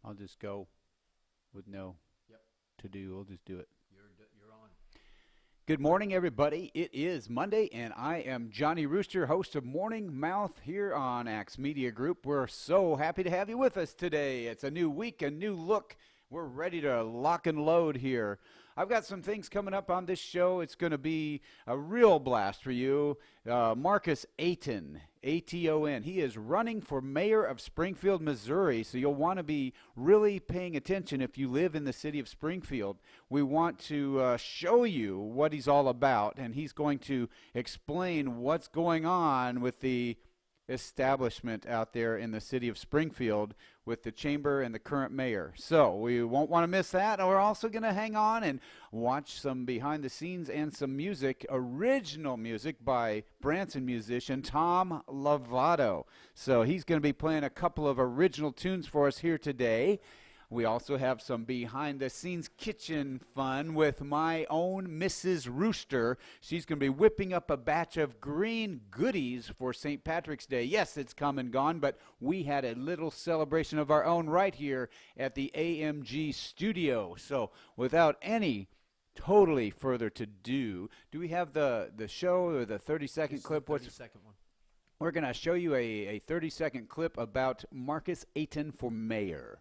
I'll just go with no Yep. to do. We'll just do it. You're on. Good morning, everybody. It is Monday, and I am Johnny Rooster, host of Morning Mouth here on Axe Media Group. We're so happy to have you with us today. It's a new week, a new look. We're ready to lock and load here. I've got some things coming up on this show. It's going to be a real blast for you. Marcus Aton, A-T-O-N. He is running for mayor of Springfield, Missouri, so you'll want to be really paying attention if you live in the city of Springfield. We want to show you what he's all about, and he's going to explain what's going on with the establishment out there in the city of Springfield with the chamber and the current mayor. So we won't want to miss that. We're also going to hang on and watch some behind the scenes and some music, original music by Branson musician Tom Lovato. So he's going to be playing a couple of original tunes for us here today. We also have some behind-the-scenes kitchen fun with my own Mrs. Rooster. She's going to be whipping up a batch of green goodies for St. Patrick's Day. Yes, it's come and gone, but we had a little celebration of our own right here at the AMG studio. So without any totally further to do we have the show or the 30-second clip? 30-second one. We're going to show you a 30-second clip about Marcus Aton for mayor.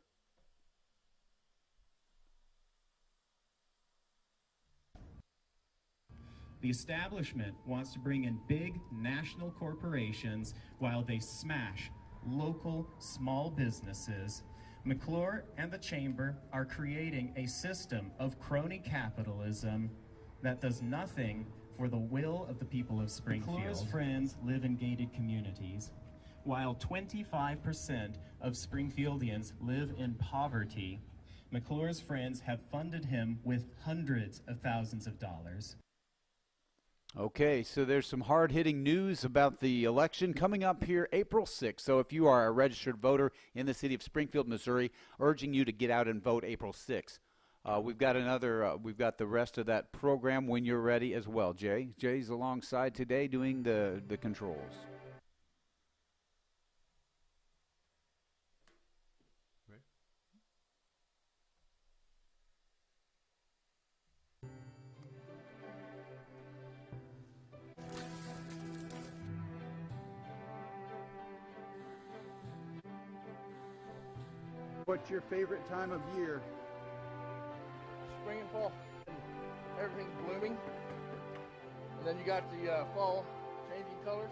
The establishment wants to bring in big national corporations while they smash local small businesses. McClure and the Chamber are creating a system of crony capitalism that does nothing for the will of the people of Springfield. McClure's friends live in gated communities, while 25% of Springfieldians live in poverty. McClure's friends have funded him with hundreds of thousands of dollars. Okay, so there's some hard-hitting news about the election coming up here April 6th. So if you are a registered voter in the city of Springfield, Missouri, urging you to get out and vote April 6th. We've got the rest of that program when you're ready as well. Jay's alongside today doing the controls. What's your favorite time of year? Spring and fall. Everything's blooming. And then you got the fall changing colors.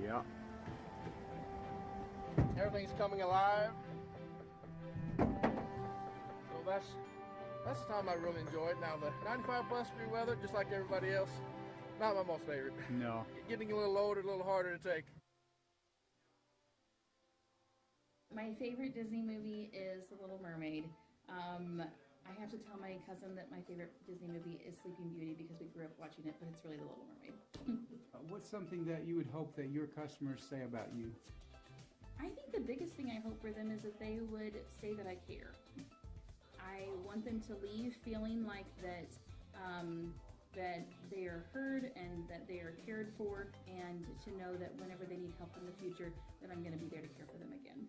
Yeah. Everything's coming alive. So that's the time I really enjoy it. Now the 95 plus degree weather, just like everybody else, not my most favorite. No. Getting a little older, a little harder to take. My favorite Disney movie is The Little Mermaid. I have to tell my cousin that my favorite Disney movie is Sleeping Beauty because we grew up watching it, but it's really The Little Mermaid. What's something that you would hope that your customers say about you? I think the biggest thing I hope for them is that they would say that I care. I want them to leave feeling like that that they are heard and that they are cared for, and to know that whenever they need help in the future, that I'm going to be there to care for them again.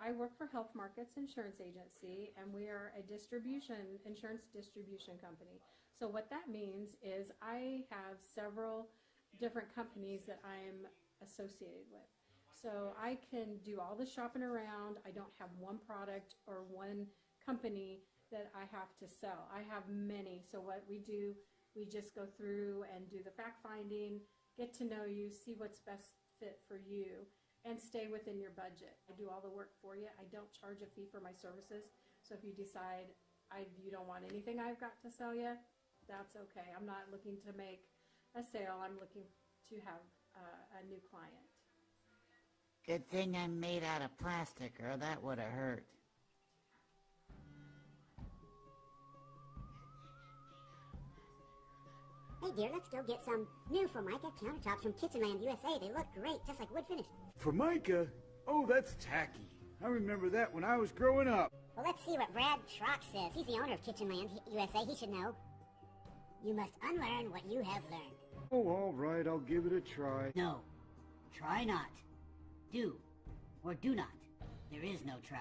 I work for Health Markets Insurance Agency, and we are a insurance distribution company. So what that means is I have several different companies that I'm associated with. So I can do all the shopping around. I don't have one product or one company that I have to sell. I have many. So what we do, we just go through and do the fact finding, get to know you, see what's best fit for you, and stay within your budget. I do all the work for you. I don't charge a fee for my services. So if you decide you don't want anything I've got to sell you, that's okay. I'm not looking to make a sale. I'm looking to have a new client. Good thing I'm made out of plastic, or that would have hurt. Hey dear, let's go get some new Formica countertops from Kitchenland USA. They look great, just like wood finish. Formica? Oh, that's tacky. I remember that when I was growing up. Well, let's see what Brad Schrock says. He's the owner of Kitchenland USA. He should know. You must unlearn what you have learned. Oh, all right, I'll give it a try. No. Try not. Do or do not. There is no try.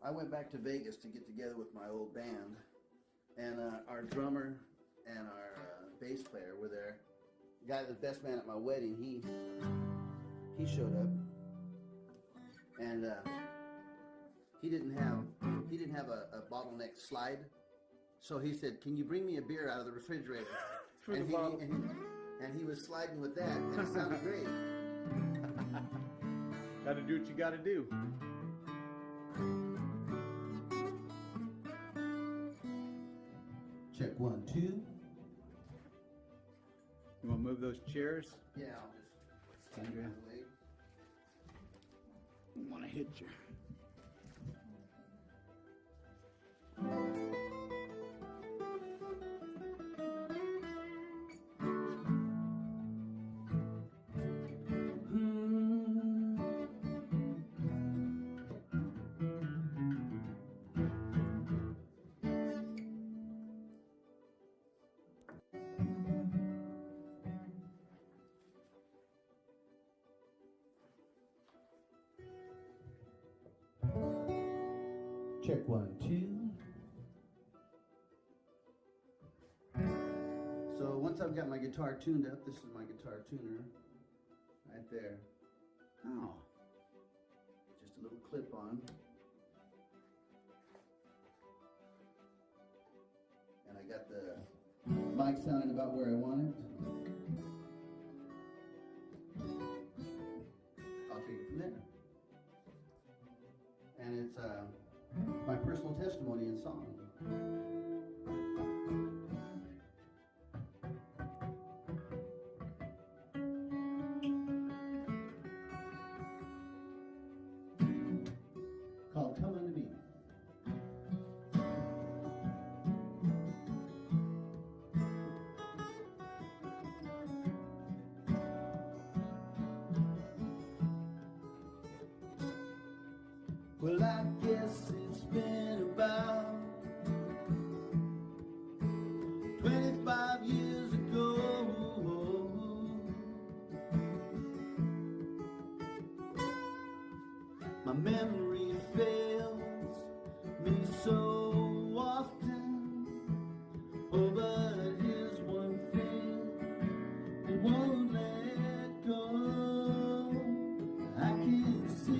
I went back to Vegas to get together with my old band, and our drummer and our bass player were there. The guy, the best man at my wedding, he showed up, and he didn't have a bottleneck slide, so he said, "Can you bring me a beer out of the refrigerator?" and he was sliding with that, and it sounded great. Gotta do what you gotta do. Check 1, 2. You want to move those chairs? Yeah, I'll just Stand stand around. my leg. I want to hit you. Check 1, 2. So once I've got my guitar tuned up, this is my guitar tuner right there. Oh. Just a little clip on. And I got the mic sounding about where I want it. I'll take it from there. And it's my personal testimony in song. Called Come Unto Me. Well, I guess it's been about 25 years ago. My memory fails me so often. Oh, but here's one thing that won't let go. I can see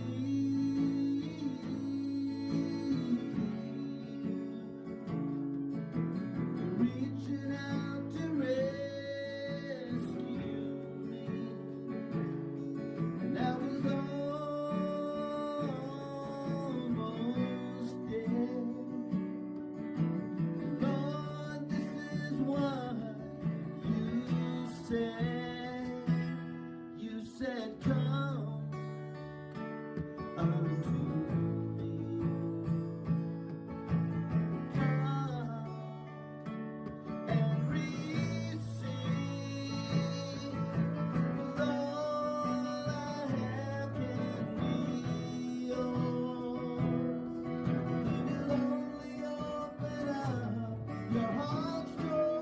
reaching out to rescue me, and I was almost dead. Lord, this is what you said. You said, come unto me. Come and receive all I have can be yours. If you'll only open up your heart's door.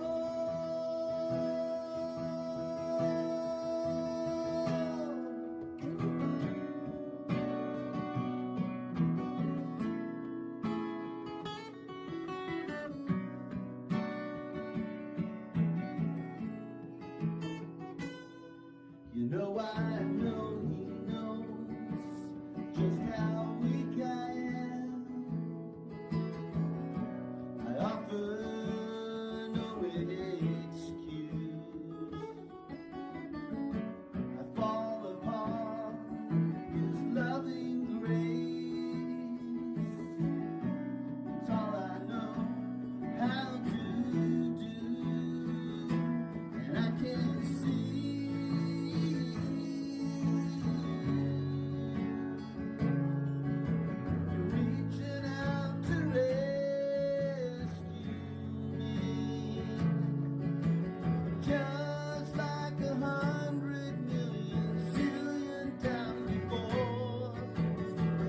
just like 100 million zillion times before.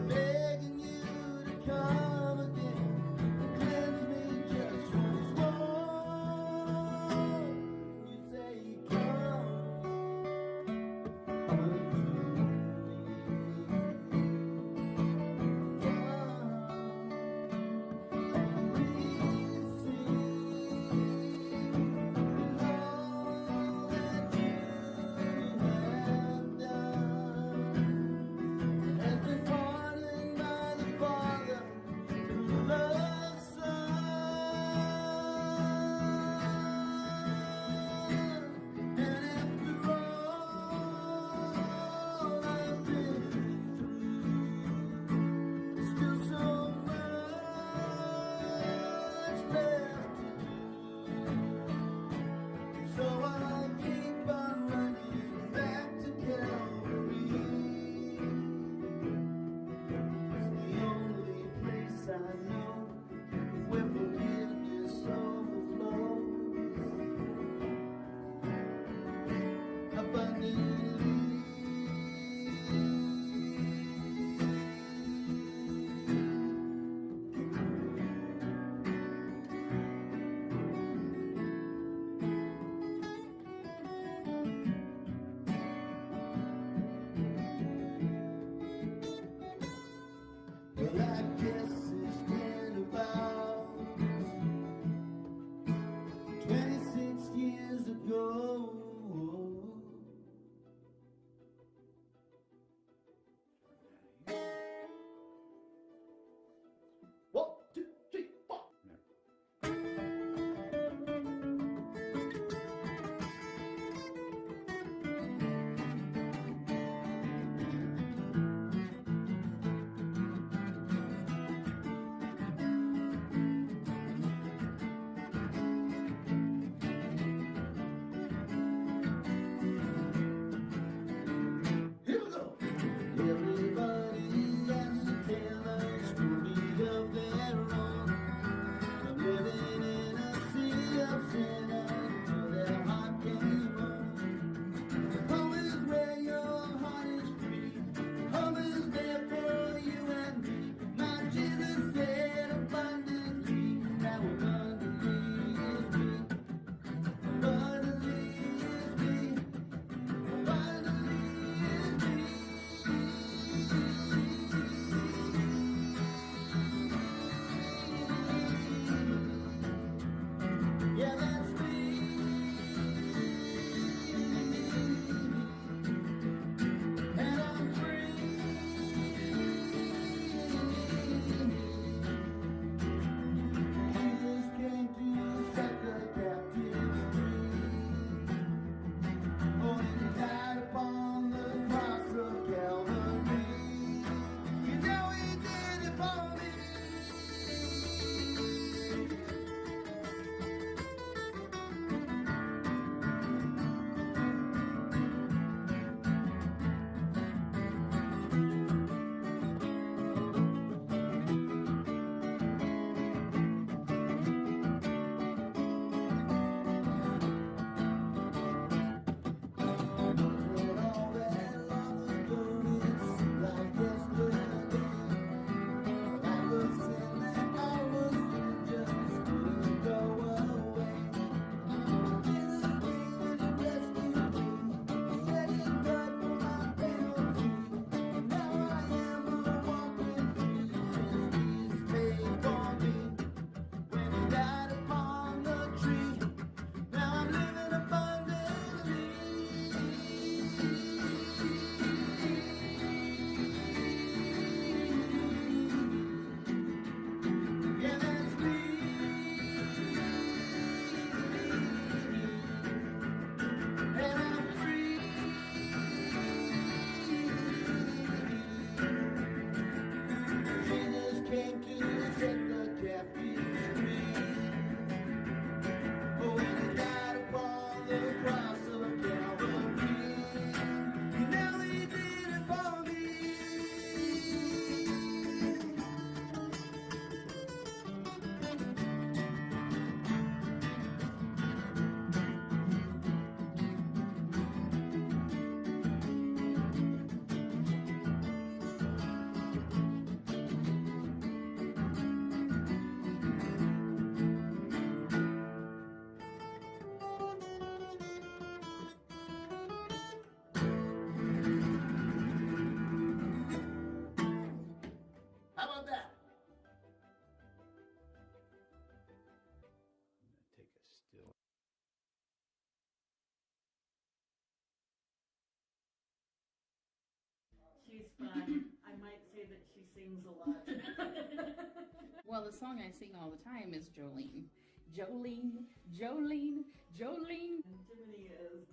Begging you to come again and cleanse me just once more. You say you come unto me. Come and receive. she's fun. I might say that she sings a lot. Well, the song I sing all the time is Jolene. Jolene, Jolene, Jolene. And Jiminy is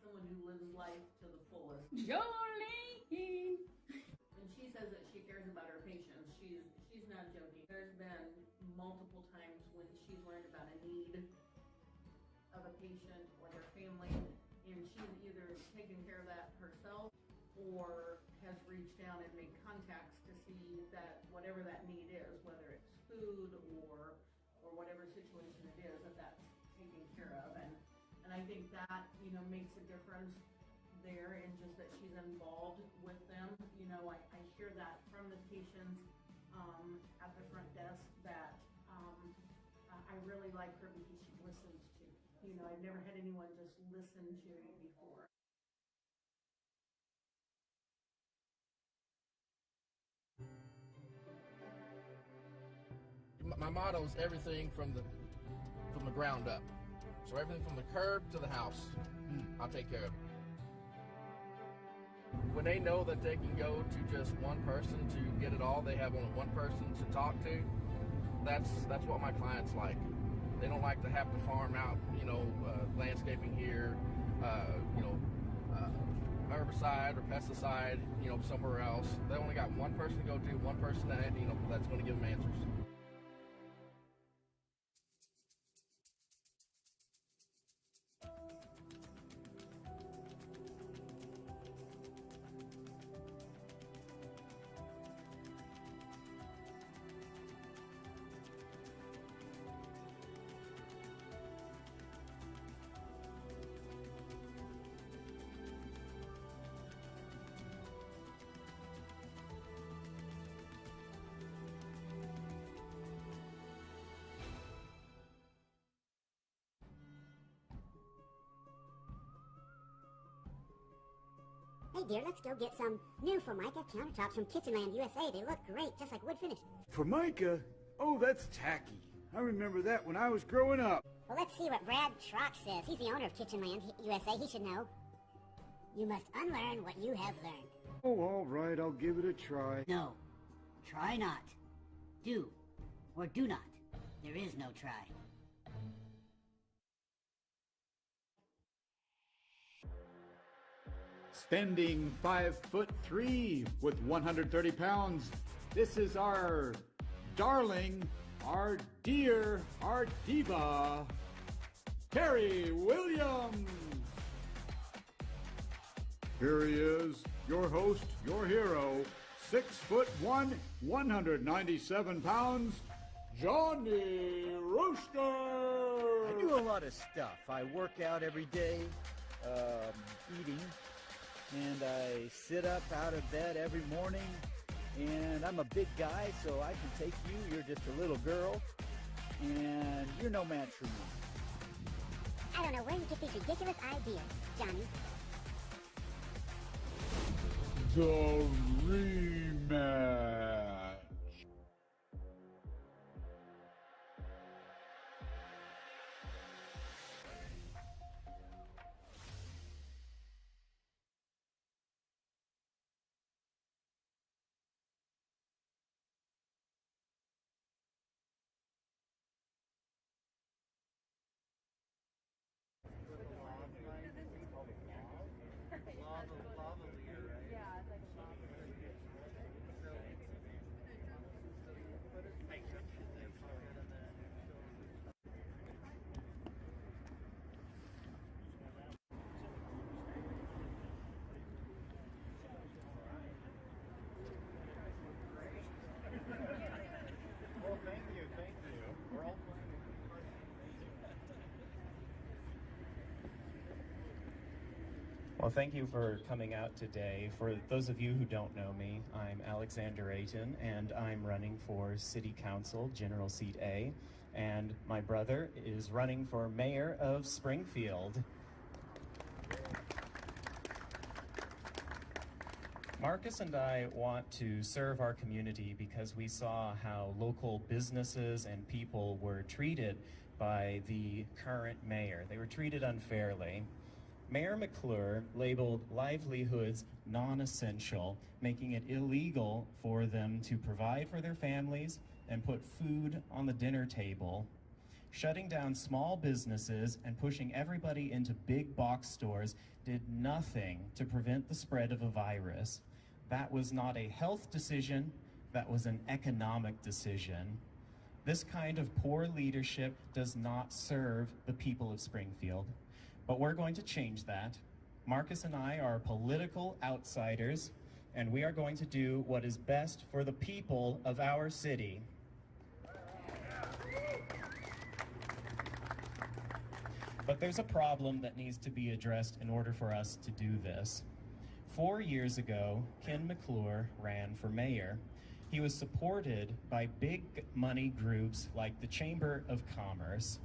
someone who lives life to the fullest. Jolene. When she says that she cares about her patients, she's not joking. There's been multiple times when she's learned about a need of a patient or their family, and she's either taken care of that herself or has reached out and made contacts to see that whatever that need is, whether it's food or whatever situation it is, that's taken care of. And I think that, makes a difference there, in just that she's involved with them. I hear that from the patients at the front desk that I really like her because she listens to. I've never had anyone just listen to me before. My motto is everything from the ground up. So everything from the curb to the house, I'll take care of it. When they know that they can go to just one person to get it all, they have only one person to talk to. That's what my clients like. They don't like to have to farm out, landscaping here, herbicide or pesticide, somewhere else. They only got one person to go to, one person that, that's going to give them answers. Hey dear, let's go get some new Formica countertops from Kitchenland USA. They look great, just like wood finish. Formica? Oh, that's tacky. I remember that when I was growing up. Well, let's see what Brad Trox says. He's the owner of Kitchenland USA. He should know. You must unlearn what you have learned. Oh, all right, I'll give it a try. No, try not. Do or do not. There is no try. Standing 5'3" with 130 pounds, this is our darling, our dear, our diva, Terry Williams. Here he is, your host, your hero, 6'1", 197 pounds, Johnny Rooster. I do a lot of stuff. I work out every day, eating, and I sit up out of bed every morning, and I'm a big guy, so I can take you. You're just a little girl, and you're no match for me. I don't know where you get these ridiculous ideas, Johnny. The rematch. Well, thank you. We're all playing. Well, thank you for coming out today. For those of you who don't know me, I'm Alexander Aton, and I'm running for City Council, General Seat A, and my brother is running for Mayor of Springfield. Marcus and I want to serve our community because we saw how local businesses and people were treated by the current mayor. They were treated unfairly. Mayor McClure labeled livelihoods non-essential, making it illegal for them to provide for their families and put food on the dinner table. Shutting down small businesses and pushing everybody into big box stores did nothing to prevent the spread of a virus. That was not a health decision, that was an economic decision. This kind of poor leadership does not serve the people of Springfield. But we're going to change that. Marcus and I are political outsiders, and we are going to do what is best for the people of our city. But there's a problem that needs to be addressed in order for us to do this. 4 years ago, Ken McClure ran for mayor. He was supported by big money groups like the Chamber of Commerce.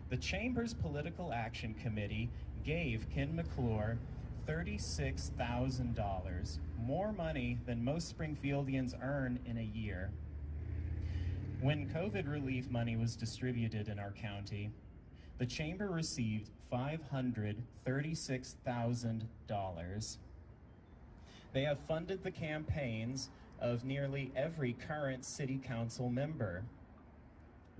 The Chamber's Political Action Committee gave Ken McClure $36,000, more money than most Springfieldians earn in a year. When COVID relief money was distributed in our county, the Chamber received $536,000. They have funded the campaigns of nearly every current city council member.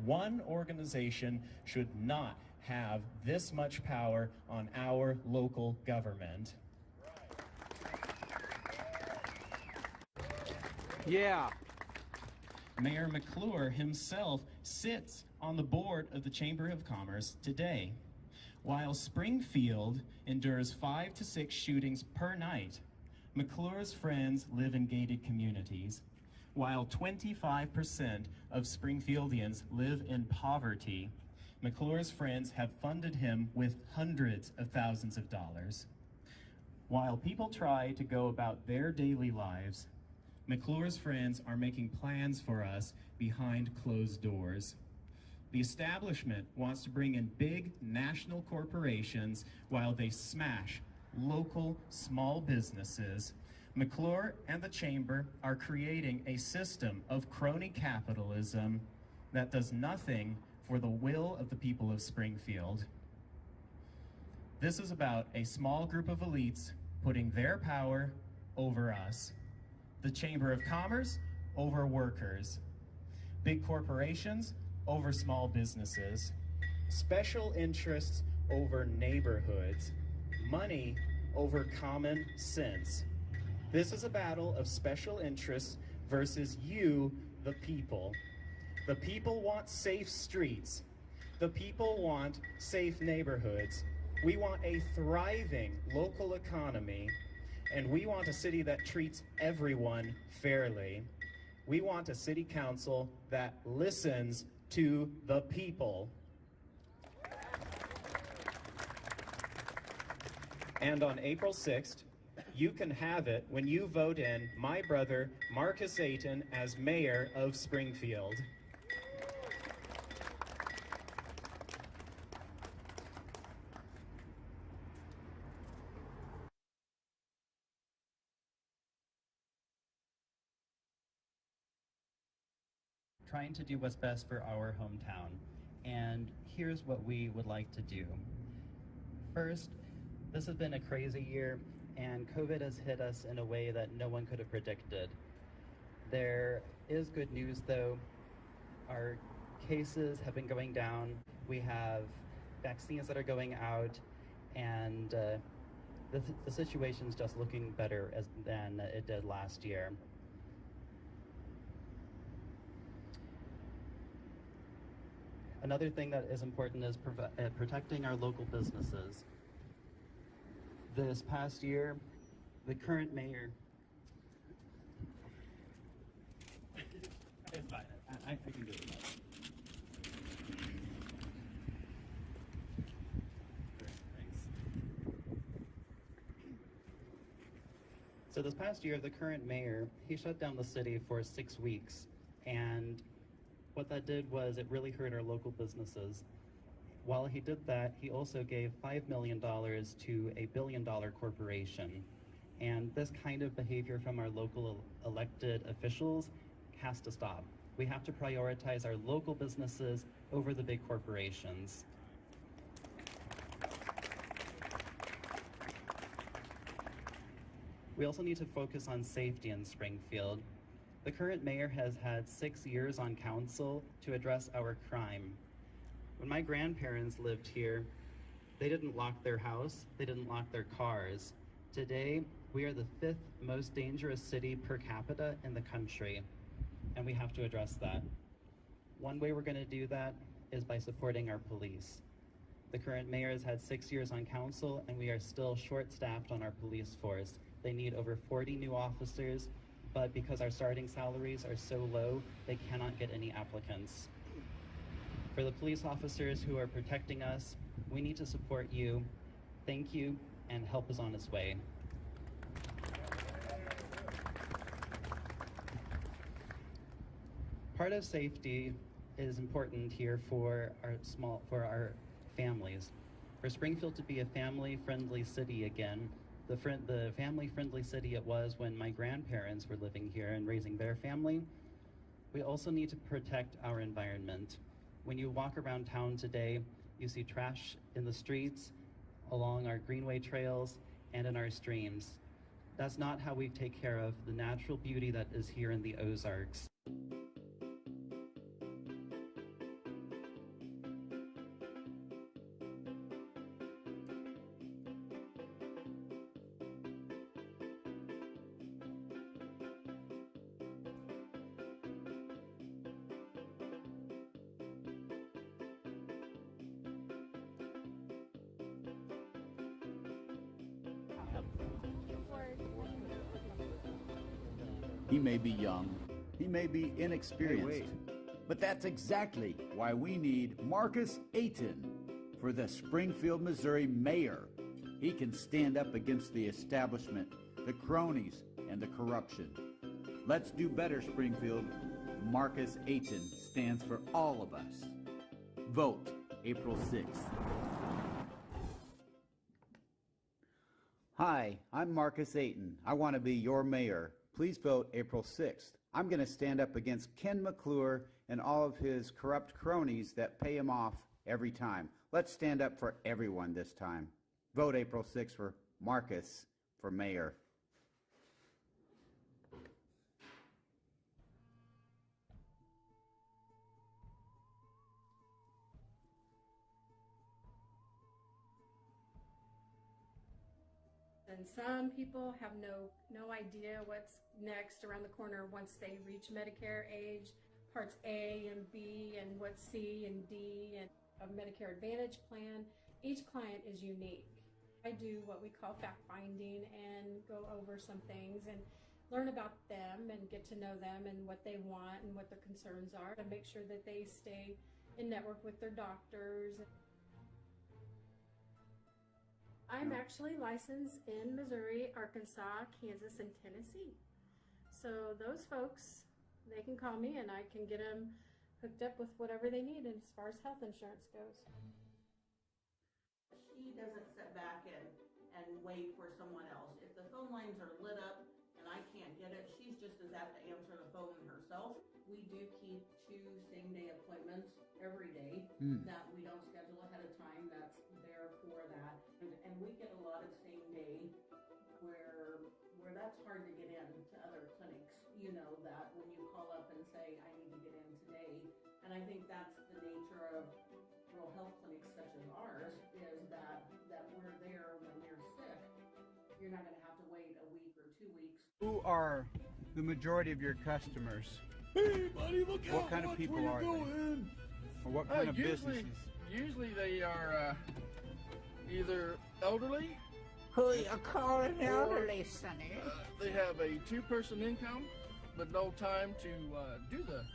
One organization should not have this much power on our local government. Yeah. Mayor McClure himself sits on the board of the Chamber of Commerce today. While Springfield endures 5 to 6 shootings per night, McClure's friends live in gated communities. While 25% of Springfieldians live in poverty, McClure's friends have funded him with hundreds of thousands of dollars. While people try to go about their daily lives, McClure's friends are making plans for us behind closed doors. The establishment wants to bring in big national corporations while they smash local small businesses. McClure and the Chamber are creating a system of crony capitalism that does nothing for the will of the people of Springfield. This is about a small group of elites putting their power over us. The Chamber of Commerce over workers. Big corporations over small businesses. Special interests over neighborhoods. Money over common sense. This is a battle of special interests versus you, the people. The people want safe streets. The people want safe neighborhoods. We want a thriving local economy, and we want a city that treats everyone fairly. We want a city council that listens to the people. And on April 6th, you can have it when you vote in my brother, Marcus Aton, as mayor of Springfield. Trying to do what's best for our hometown. And here's what we would like to do. First, this has been a crazy year, and COVID has hit us in a way that no one could have predicted. There is good news though. Our cases have been going down. We have vaccines that are going out, and the situation's just looking better than it did last year. Another thing that is important is protecting our local businesses. This past year, the current mayor... It's fine, I can do it. So this past year, the current mayor, he shut down the city for 6 weeks, and what that did was it really hurt our local businesses. While he did that, he also gave $5 million to a billion-dollar corporation. And this kind of behavior from our local elected officials has to stop. We have to prioritize our local businesses over the big corporations. We also need to focus on safety in Springfield. The current mayor has had 6 years on council to address our crime. When my grandparents lived here, they didn't lock their house, they didn't lock their cars. Today, we are the 5th most dangerous city per capita in the country, and we have to address that. One way we're going to do that is by supporting our police. The current mayor has had 6 years on council, and we are still short-staffed on our police force. They need over 40 new officers, but because our starting salaries are so low, they cannot get any applicants. For the police officers who are protecting us, we need to support you. Thank you, and help is on its way. Part of safety is important here for our families. For Springfield to be a family-friendly city again, the family-friendly city it was when my grandparents were living here and raising their family, we also need to protect our environment. When you walk around town today, you see trash in the streets, along our greenway trails, and in our streams. That's not how we take care of the natural beauty that is here in the Ozarks. He may be young, he may be inexperienced, but that's exactly why we need Marcus Aton for the Springfield, Missouri mayor. He can stand up against the establishment, the cronies, and the corruption. Let's do better, Springfield. Marcus Aton stands for all of us. Vote April 6th. Hi, I'm Marcus Aton. I want to be your mayor. Please vote April 6th. I'm going to stand up against Ken McClure and all of his corrupt cronies that pay him off every time. Let's stand up for everyone this time. Vote April 6th for Marcus for mayor. And some people have no idea what's next around the corner once they reach Medicare age, parts A and B and what's C and D and a Medicare Advantage plan. Each client is unique. I do what we call fact finding and go over some things and learn about them and get to know them and what they want and what their concerns are and make sure that they stay in network with their doctors. I'm actually licensed in Missouri, Arkansas, Kansas, and Tennessee. So those folks, they can call me and I can get them hooked up with whatever they need as far as health insurance goes. She doesn't sit back and wait for someone else. If the phone lines are lit up and I can't get it, she's just as apt to answer the phone herself. We do keep 2 same-day appointments every day that we don't schedule ahead of time. That's there for that. And we get a lot of same-day where that's hard to get in to other clinics. You know, that when you call up and say, I need to get in today. And I think that's the nature of rural health clinics such as ours, is that we're there when you're sick. You're not going to have to wait a week or 2 weeks. Who are the majority of your customers? Hey, buddy, look out! What kind of people are they? Or what kind of businesses? Usually they are either elderly. Who you calling elderly, Sonny? They have a 2-person income, but no time to do the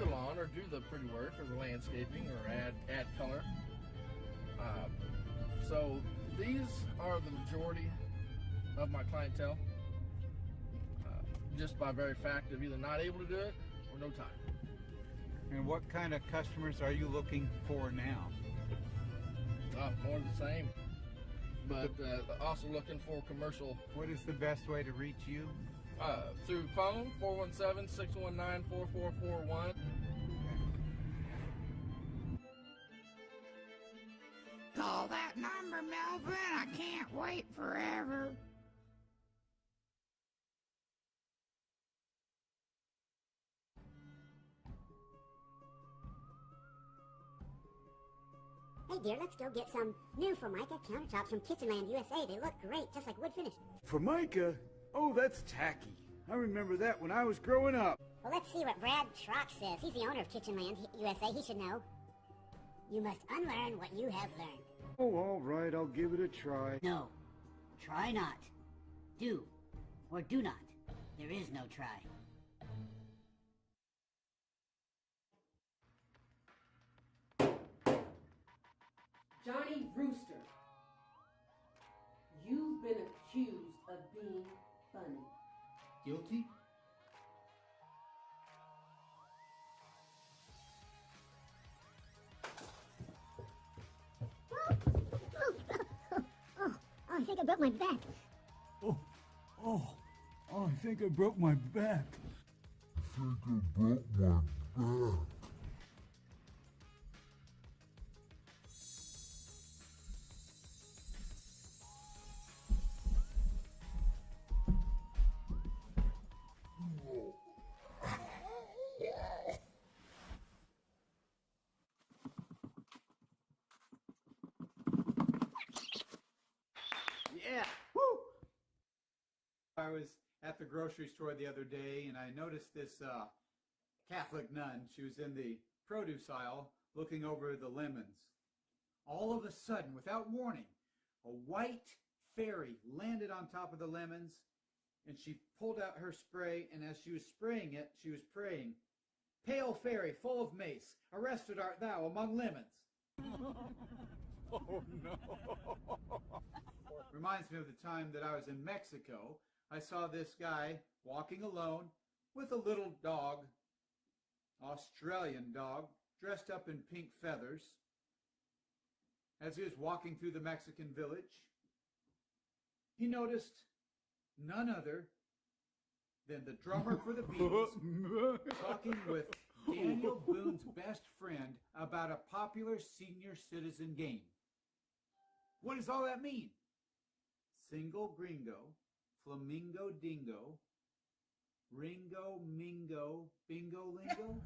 lawn or do the pretty work or the landscaping or add color. So these are the majority of my clientele, just by very fact of either not able to do it or no time. And what kind of customers are you looking for now? More of the same, but also looking for commercial. What is the best way to reach you? Through phone, 417-619-4441. Call that number, Melvin. I can't wait forever. Hey dear, let's go get some new Formica countertops from Kitchenland USA. They look great, just like wood finish. Formica? Oh, that's tacky. I remember that when I was growing up. Well, let's see what Brad Trox says. He's the owner of Kitchenland USA. He should know. You must unlearn what you have learned. Oh, all right, I'll give it a try. No, try not. Do or do not. There is no try. Johnny Rooster, you've been accused of being funny. Guilty? Oh, I think I broke my back. Oh, I think I broke my back. Yeah. Woo! I was at the grocery store the other day and I noticed this Catholic nun. She was in the produce aisle looking over the lemons. All of a sudden, without warning, a white fairy landed on top of the lemons and she pulled out her spray, and as she was spraying it, she was praying, "Pale fairy, full of mace, arrested art thou among lemons." Oh, no. Reminds me of the time that I was in Mexico. I saw this guy walking alone with a little dog, Australian dog, dressed up in pink feathers. As he was walking through the Mexican village, he noticed none other than the drummer for the Beatles talking with Daniel Boone's best friend about a popular senior citizen game. What does all that mean? Single gringo, flamingo dingo, ringo mingo, bingo lingo?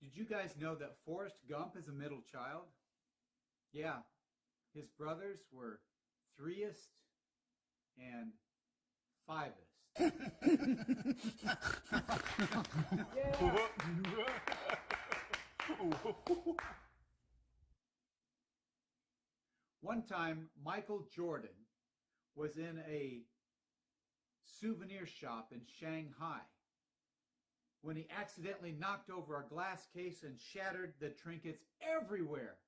Did you guys know that Forrest Gump is a middle child? Yeah, his brothers were threeest and fivest. Yeah. One time, Michael Jordan was in a souvenir shop in Shanghai when he accidentally knocked over a glass case and shattered the trinkets everywhere.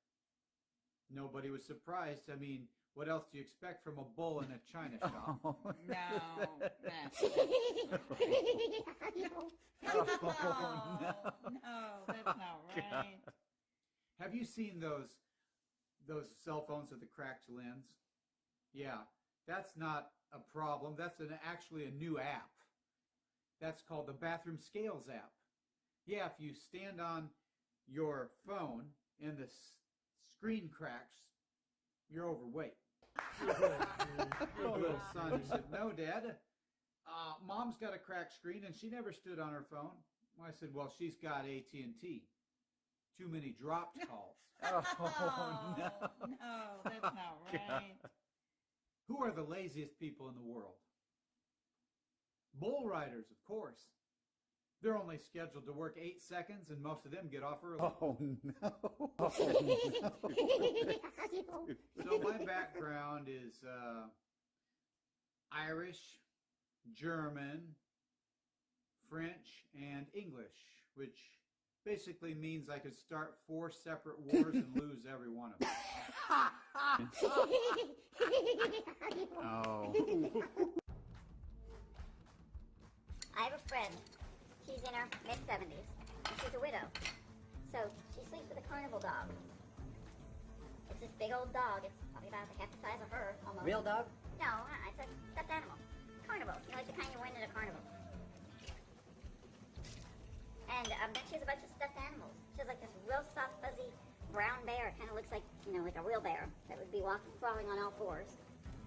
Nobody was surprised. I mean, what else do you expect from a bull in a china shop? Oh, no, that's that's not right. Have you seen those cell phones with the cracked lens? Yeah, that's not a problem. That's actually a new app. That's called the Bathroom Scales app. Yeah, if you stand on your phone and the screen cracks, you're overweight. Your little son said, "No, Dad, Mom's got a cracked screen and she never stood on her phone." I said, "Well, she's got AT&T. Too many dropped calls." Oh, no, that's not right. Who are the laziest people in the world? Bull riders, of course. They're only scheduled to work 8 seconds, and most of them get off early. Oh, no. So my background is Irish, German, French, and English, which basically means I could start 4 separate wars and lose every one of them. Oh. I have a friend. She's in her mid-70s, and she's a widow. So she sleeps with a carnival dog. It's this big old dog. It's probably about half the size of her, almost. Real dog? No, it's a stuffed animal. Carnival. You know, like the kind you win at a carnival. And then she has a bunch of stuffed animals. She has like this real soft, fuzzy brown bear. It kind of looks like, you know, like a real bear that would be crawling on all fours.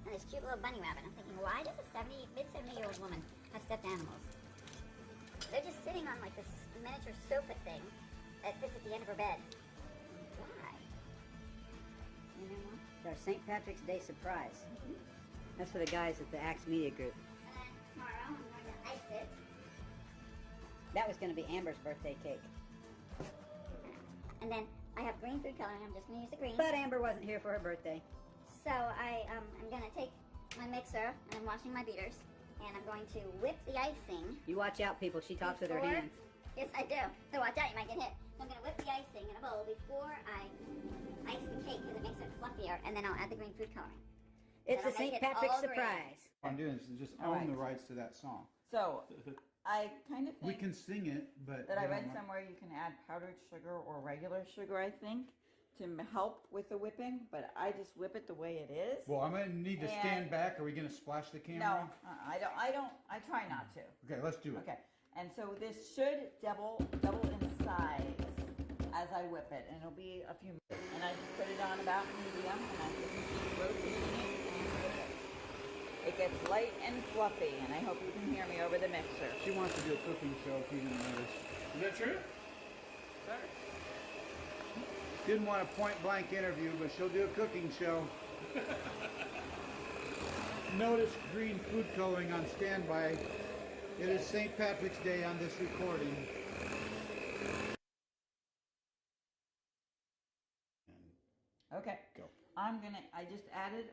And this cute little bunny rabbit. I'm thinking, why does a mid-70-year-old woman have stuffed animals? They're just sitting on like this miniature sofa thing that fits at the end of her bed. Why? You know what? It's our St. Patrick's Day surprise. That's for the guys at the Axe Media Group. And then tomorrow I'm going to ice it. That was going to be Amber's birthday cake. And then I have green food coloring. I'm just going to use the green. But Amber wasn't here for her birthday. So I'm going to take my mixer, and I'm washing my beaters, and I'm going to whip the icing. You watch out, people. She talks with her before- hands. Yes, I do. So watch out, you might get hit. So I'm going to whip the icing in a bowl before I ice the cake because it makes it fluffier, and then I'll add the green food coloring. It's Then a I'll make St. it Patrick's all green. surprise. What I'm doing is just All own right. the rights to that song. So, I kind of We think can sing it, but that I we read don't want- somewhere you can add powdered sugar or regular sugar, I think, to help with the whipping, but I just whip it the way it is. Well, I'm gonna need to stand And- back. Are we gonna splash the No, camera? I try not to. Okay, let's do it. Okay, and so this should double in size as I whip it, and it'll be a few minutes. And I just put it on about medium, and I just keep rotating it and whip it. It gets light and fluffy, and I hope you can hear me over the mixer. She wants to do a cooking show, if you didn't notice. Is that true? Didn't want a point-blank interview, but she'll do a cooking show. Notice green food coloring on standby. It is St. Patrick's Day on this recording. Okay. Go. I just added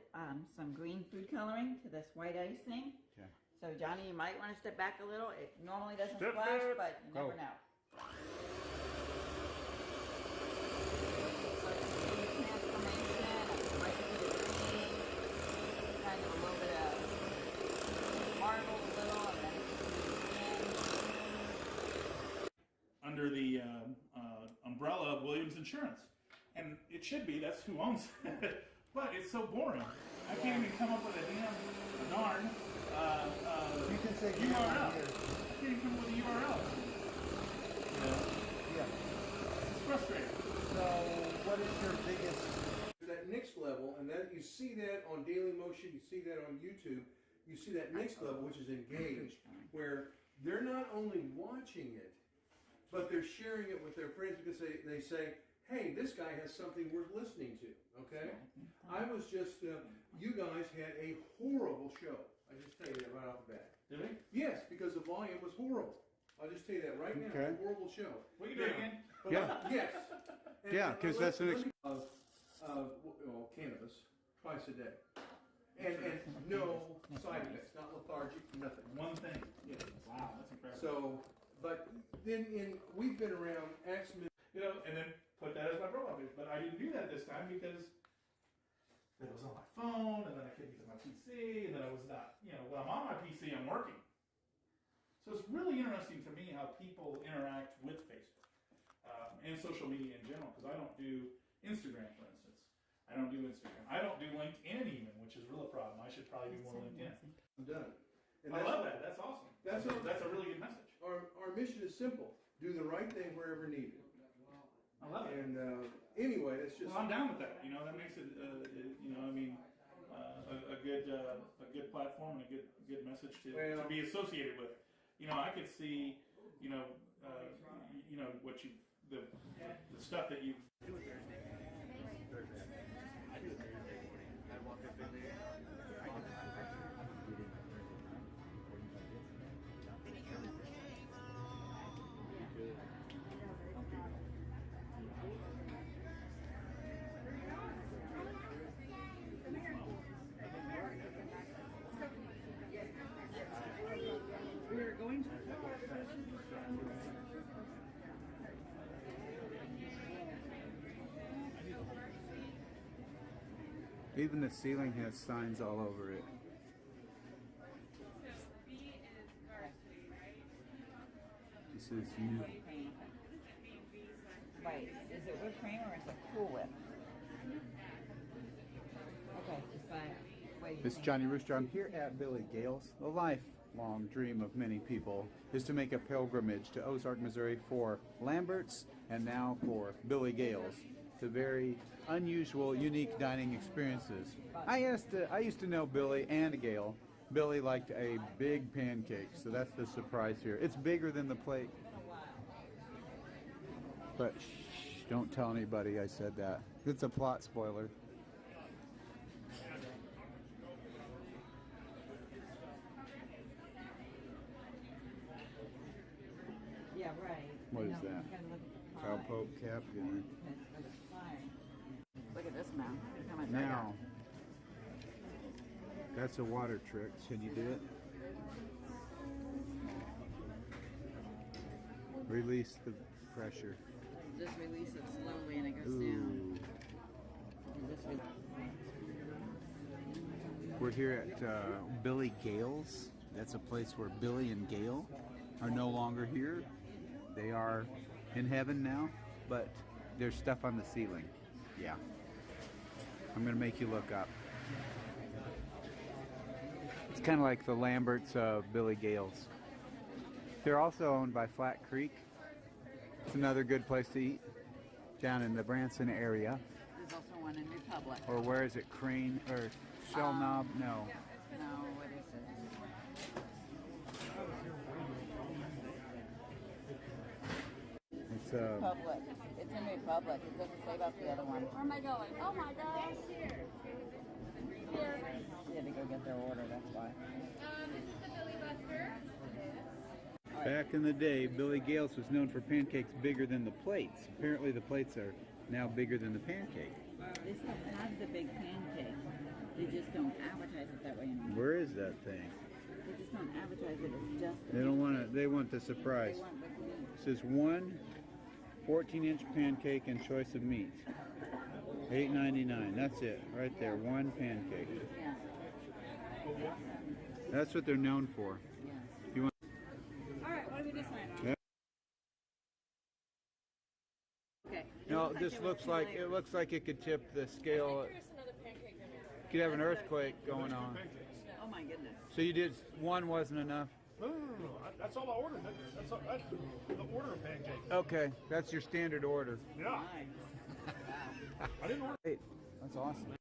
some green food coloring to this white icing. Okay. So Johnny, you might want to step back a little. It normally doesn't Step splash, back. but you Go. never know. Kind of a little bit of marble, a little, and then under the umbrella of Williams Insurance. And it should be, that's who owns it. But it's so boring. I can't even come up with a darn You can say URL. URL. I can't even come up with a URL. Yeah. It's frustrating. So, what is your biggest... That next level, and that you see that on Daily Motion, you see that on YouTube, you see that next level, which is engaged, where they're not only watching it, but they're sharing it with their friends because they say, hey, this guy has something worth listening to, okay? I was just, you guys had a horrible show. I just tell you that right off the bat. Did we? Yes, because the volume was horrible. I'll just tell you that right now. Okay. It's a horrible show. What are you doing again? Yeah. Yes. Yeah, 'cause that's an well, cannabis twice a day, and no side effects, not lethargic, nothing. One thing. Yeah. Wow, that's incredible. So, but then we've been around Axman. And then put that as my profile picture. But I didn't do that this time because it was on my phone, and then I couldn't use my PC, and then I was not, when I'm on my PC, I'm working. So it's really interesting to me how people interact with Facebook and social media in general, because I don't do Instagram, for instance. I don't do Instagram. I don't do LinkedIn even, which is really a problem. I should probably do more LinkedIn. I'm done. And I love that. That's awesome. That's a really good message. Our mission is simple: do the right thing wherever needed. I love it. And anyway, it's just. Well, I'm down with that. That makes it, a good platform and a good message to be associated with. I could see, what you, the stuff that you. we're going to. Even the ceiling has signs all over it. This is new. Right. Is it whipped cream or is it Cool Whip? Okay. This is Johnny Rooster. I'm here at Billy Gale's. The lifelong dream of many people is to make a pilgrimage to Ozark, Missouri for Lambert's and now for Billy Gale's. To very unusual, unique dining experiences. I used to know Billy and Gale Billy liked a big pancake, so that's the surprise here. It's bigger than the plate. But shh, don't tell anybody I said that. It's a plot spoiler. Yeah, right. What is that? Cowpoke cap? Yeah. Look at this now. Look how much I Now, that's a water trick. Can you do it? Release the pressure. got. Just release it slowly and it goes Ooh. down. And just We're here at Billy Gale's. That's a place where Billy and Gale are no longer here. They are in heaven now, but there's stuff on the ceiling. Yeah. I'm going to make you look up. It's kind of like the Lamberts of Billy Gale's. They're also owned by Flat Creek. It's another good place to eat down in the Branson area. There's also one in Republic. Or where is it? Crane or Shell Knob? No. No, what is it? It's Republic. It's in Republic. It doesn't say about the other one. Where am I going? Oh my gosh. She had to go get their order, that's why. This is the Billy Buster. Back in the day, Billy Gale's was known for pancakes bigger than the plates. Apparently the plates are now bigger than the pancake. They still have the big pancake. They just don't advertise it that way anymore. Where is that thing? They just don't advertise it. It's just the They don't want to, they want the surprise. They want what you need. It says one 14-inch pancake and choice of meat. $8.99. That's it, right there. One pancake. Yeah. That's what they're known for. You want? All right, what do we decide on? Yeah. Okay. No, this looks like it could tip the scale. You could have an earthquake going on. Oh my goodness. So you did one wasn't enough. No. That's all I ordered. That's the order of pancakes. Okay, that's your standard order. Yeah. I didn't order. Hey, that's awesome.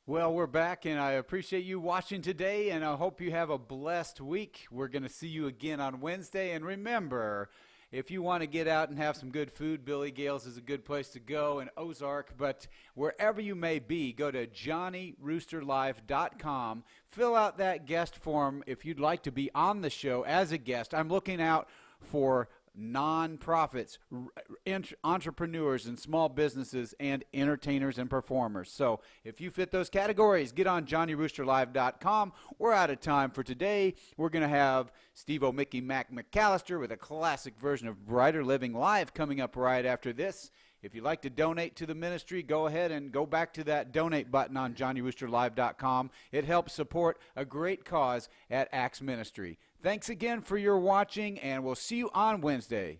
Well, we're back, and I appreciate you watching today, and I hope you have a blessed week. We're going to see you again on Wednesday, and remember, if you want to get out and have some good food, Billy Gale's is a good place to go in Ozark, but wherever you may be, go to JohnnyRoosterLive.com. Fill out that guest form if you'd like to be on the show as a guest. I'm looking out for nonprofits, entrepreneurs and small businesses, and entertainers and performers. So if you fit those categories, get on JohnnyRoosterLive.com. We're out of time for today. We're going to have Steve-O Mickey Mac McAllister with a classic version of Brighter Living Live coming up right after this. If you'd like to donate to the ministry, go ahead and go back to that donate button on JohnnyRoosterLive.com. It helps support a great cause at Axe Ministry. Thanks again for your watching, and we'll see you on Wednesday.